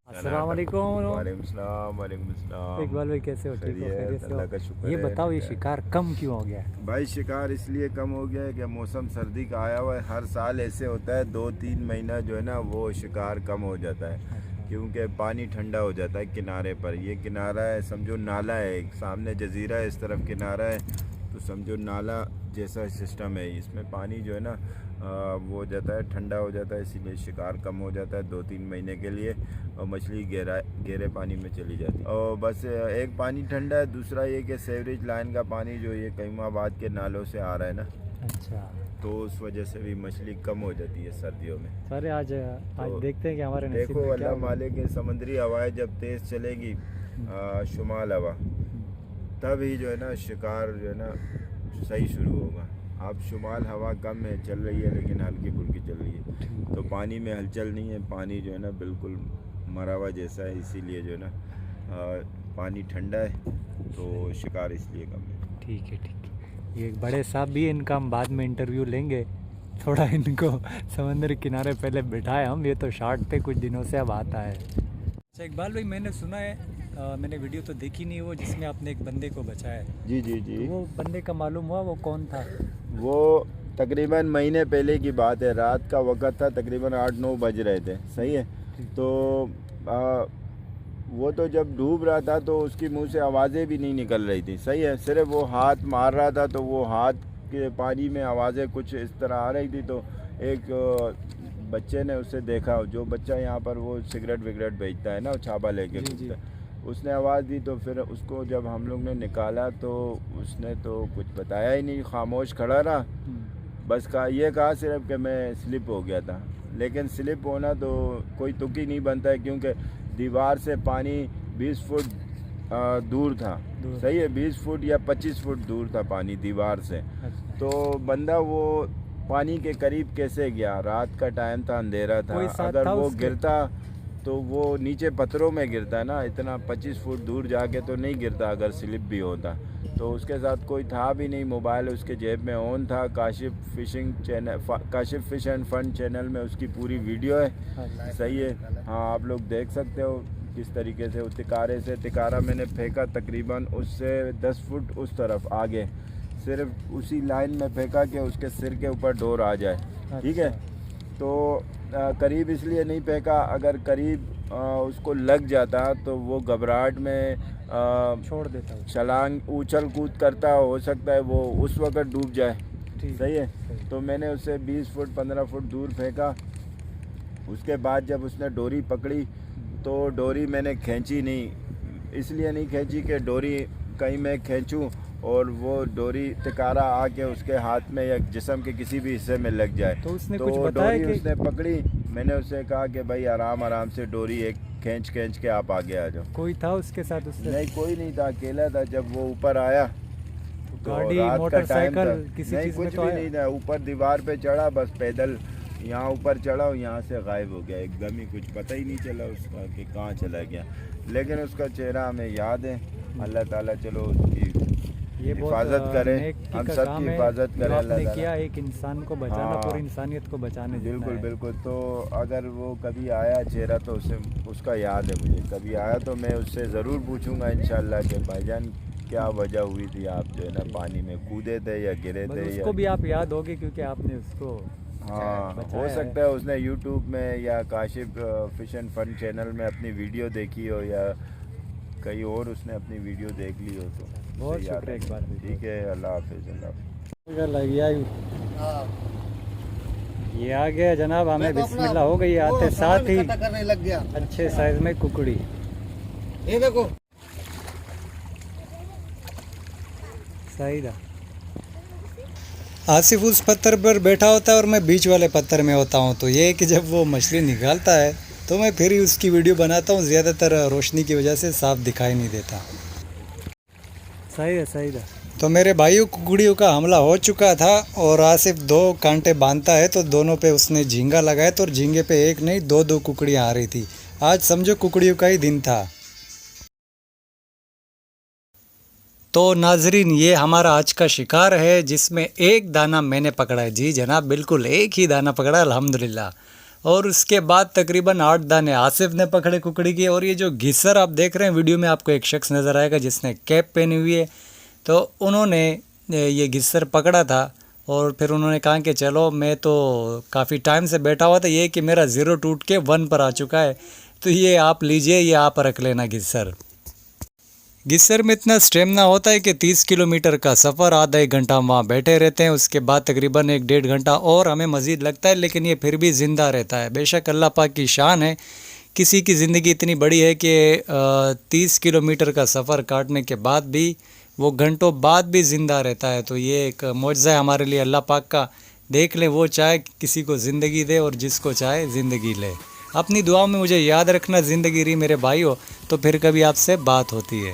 अस्सलाम वालेकुम। वालेकुम सलाम। वालेकुम सलाम। इकबाल भाई कैसे हो? ठीक हो? खैरियत से अल्लाह हो? का शुक्र ये है। बताओ ये शिकार कम क्यों हो गया है? भाई शिकार इसलिए कम हो गया है कि मौसम सर्दी का आया हुआ है। हर साल ऐसे होता है, 2-3 महीना जो है ना वो शिकार कम हो जाता है, क्योंकि पानी ठंडा हो जाता है किनारे पर। ये किनारा है, समझो नाला है, एक सामने जजीरा है, इस तरफ किनारा है, तो समझो नाला जैसा सिस्टम है। इसमें पानी जो है ना वो हो जाता है, ठंडा हो जाता है, इसीलिए शिकार कम हो जाता है 2-3 महीने के लिए, और मछली गहरे पानी में चली जाती है। और बस एक पानी ठंडा है, दूसरा ये कि सेवरेज लाइन का पानी जो ये कईमाबाद के नालों से आ रहा है ना, अच्छा, तो उस वजह से भी मछली कम हो जाती है सर्दियों में। सर आज तो देखते हैं कि हमारे नसीब देखो में क्या अल्लाह होगा। मालिक है, समुद्री हवाएं जब तेज़ चलेगी, शुमाल हवा, तब ही जो है ना शिकार जो है ना सही शुरू होगा। अब शुमाल हवा कम है, चल रही है, लेकिन हल्की फुल्की चल रही है, तो पानी में हलचल नहीं है, पानी जो है ना बिल्कुल मरा हुआ जैसा है, इसीलिए जो है ना पानी ठंडा है, तो शिकार इसलिए कम है। ठीक है, ठीक है। ये बड़े साहब भी, इनका हम बाद में इंटरव्यू लेंगे। थोड़ा इनको समंदर किनारे पहले बिठाए हम, ये तो शॉर्ट थे कुछ दिनों से, अब आता है। अच्छा इकबाल भाई, मैंने सुना है, मैंने वीडियो तो देखी नहीं वो जिसमें आपने एक बंदे को बचाया है। जी जी जी। तो वो बंदे का मालूम हुआ वो कौन था? वो तकरीबन महीने पहले की बात है, रात का वक्त था, तकरीबन 8-9 बज रहे थे, सही है। तो वो तो जब डूब रहा था तो उसकी मुंह से आवाज़ें भी नहीं निकल रही थी, सही है, सिर्फ वो हाथ मार रहा था, तो वो हाथ के पानी में आवाज़ें कुछ इस तरह आ रही थी। तो एक बच्चे ने उसे देखा, जो बच्चा यहाँ पर वो सिगरेट विगरेट बेचता है ना, छापा लेके घूमता है, उसने आवाज़ दी, तो फिर उसको जब हम लोग ने निकाला तो उसने तो कुछ बताया ही नहीं, खामोश खड़ा रहा। बस ये कहा सिर्फ कि मैं स्लिप हो गया था, लेकिन स्लिप होना तो कोई तुक ही नहीं बनता है, क्योंकि दीवार से पानी 20 फुट दूर था, सही है, 20 फुट या 25 फुट दूर था पानी दीवार से। तो बंदा वो पानी के करीब कैसे गया? रात का टाइम था, अंधेरा था, अगर वो गिरता तो वो नीचे पत्थरों में गिरता है ना, इतना 25 फुट दूर जाके तो नहीं गिरता अगर स्लिप भी होता। तो उसके साथ कोई था भी नहीं, मोबाइल उसके जेब में ऑन था, Kashif fishing channel, Kashif fish and fun channel में उसकी पूरी वीडियो है, सही है, हाँ आप लोग देख सकते हो किस तरीके से तिकारे से तिकारा मैंने फेंका, तकरीबन उससे 10 फुट उस तरफ आगे, सिर्फ उसी लाइन में फेंका कि उसके सिर के ऊपर डोर आ जाए, ठीक है। तो करीब इसलिए नहीं फेंका, अगर करीब उसको लग जाता तो वो घबराहट में छोड़ देता, छलांग उछल कूद करता, हो सकता है वो उस वक्त डूब जाए, सही है। तो मैंने उसे 20 फुट 15 फुट दूर फेंका। उसके बाद जब उसने डोरी पकड़ी तो डोरी मैंने खींची नहीं, इसलिए नहीं खींची कि डोरी कहीं मैं खींचूं और वो डोरी तिकारा आके उसके हाथ में या जिस्म के किसी भी हिस्से में लग जाए। तो उसने तो कुछ बताया डोरी कि... उसने पकड़ी, मैंने उससे कहा कि भाई आराम आराम से डोरी एक खींच के आप आगे आ जाओ। कोई था उसके साथ? उससे नहीं, कोई नहीं था, अकेला था। जब वो ऊपर आया तो गाड़ी, रात का टाइम था, किसी नहीं चीज़ कुछ में तो भी आया? नहीं था, ऊपर दीवार पे चढ़ा, बस पैदल यहाँ ऊपर चढ़ा और यहाँ से गायब हो गया एकदम ही, कुछ पता ही नहीं चला उसका कि कहाँ चला गया। लेकिन उसका चेहरा हमें याद है। अल्लाह ताला चलो उसकी हिफाजत करे, हम सब की हिफाजत करे अल्लाह ताला। किया एक इंसान को बचाना, पूरी इंसानियत को बचाने, बिल्कुल बिल्कुल। तो अगर वो कभी आया चेहरा तो उसे उसका याद है मुझे, कभी आया तो मैं उससे ज़रूर पूछूंगा इंशाल्लाह कि भाईजान क्या वजह हुई थी, आप जो है ना पानी में कूदे थे या गिरे थे, उसको भी आप याद होगी क्योंकि आपने उसको, हाँ हो सकता है उसने यूट्यूब में या Kashif fish and fun channel में अपनी वीडियो देखी हो, या कहीं और उसने अपनी वीडियो देख ली हो। तो बहुत शुक्रिया एक बार। ठीक है, अल्लाह हाफिज़। ये आ गया जनाब, हमें बिस्मिल्लाह हो गई, आते साथ ही लग गया अच्छे साइज में कुकड़ी। ये देखो सही था। आसिफ उस पत्थर पर बैठा होता है और मैं बीच वाले पत्थर में होता हूँ, तो ये है कि जब वो मछली निकालता है तो मैं फिर ही उसकी वीडियो बनाता हूँ, ज़्यादातर रोशनी की वजह से साफ दिखाई नहीं देता। सही है, सही था। तो मेरे भाइयों कुकड़ियों का हमला हो चुका था और आसिफ 2 कांटे बांधता है, तो दोनों पे उसने झींगा लगाया, तो झींगे पे एक नहीं 2-2 कुकड़ियाँ आ रही थी। आज समझो कुकड़ियों का ही दिन था। तो नाजरीन, ये हमारा आज का शिकार है जिसमें एक दाना मैंने पकड़ा है। जी जनाब, बिल्कुल एक ही दाना पकड़ा अल्हम्दुलिल्लाह। और उसके बाद तकरीबन 8 दाने आसिफ ने पकड़े कुकड़ी के। और ये जो घिसर आप देख रहे हैं वीडियो में, आपको एक शख्स नज़र आएगा जिसने कैप पहनी हुई है, तो उन्होंने ये घिसर पकड़ा था। और फिर उन्होंने कहा कि चलो, मैं तो काफ़ी टाइम से बैठा हुआ था, ये कि मेरा 0 टूट के 1 पर आ चुका है, तो ये आप लीजिए, ये आप रख लेना घिसर। घिसर में इतना स्टेमिना होता है कि 30 किलोमीटर का सफ़र आधा 1 घंटा हम वहाँ बैठे रहते हैं, उसके बाद तकरीबन 1-1.5 घंटा और हमें मज़ीद लगता है, लेकिन ये फिर भी ज़िंदा रहता है। बेशक अल्लाह पाक की शान है, किसी की ज़िंदगी इतनी बड़ी है कि 30 किलोमीटर का सफ़र काटने के बाद भी वो घंटों बाद भी ज़िंदा रहता है। तो ये एक मौजज़ा है हमारे लिए अल्लाह पाक का। देख लें, वो चाहे किसी को ज़िंदगी दे और जिसको चाहे ज़िंदगी ले। अपनी दुआओं में मुझे याद रखना, ज़िंदगी रही मेरे भाइयों, तो फिर कभी आपसे बात होती है।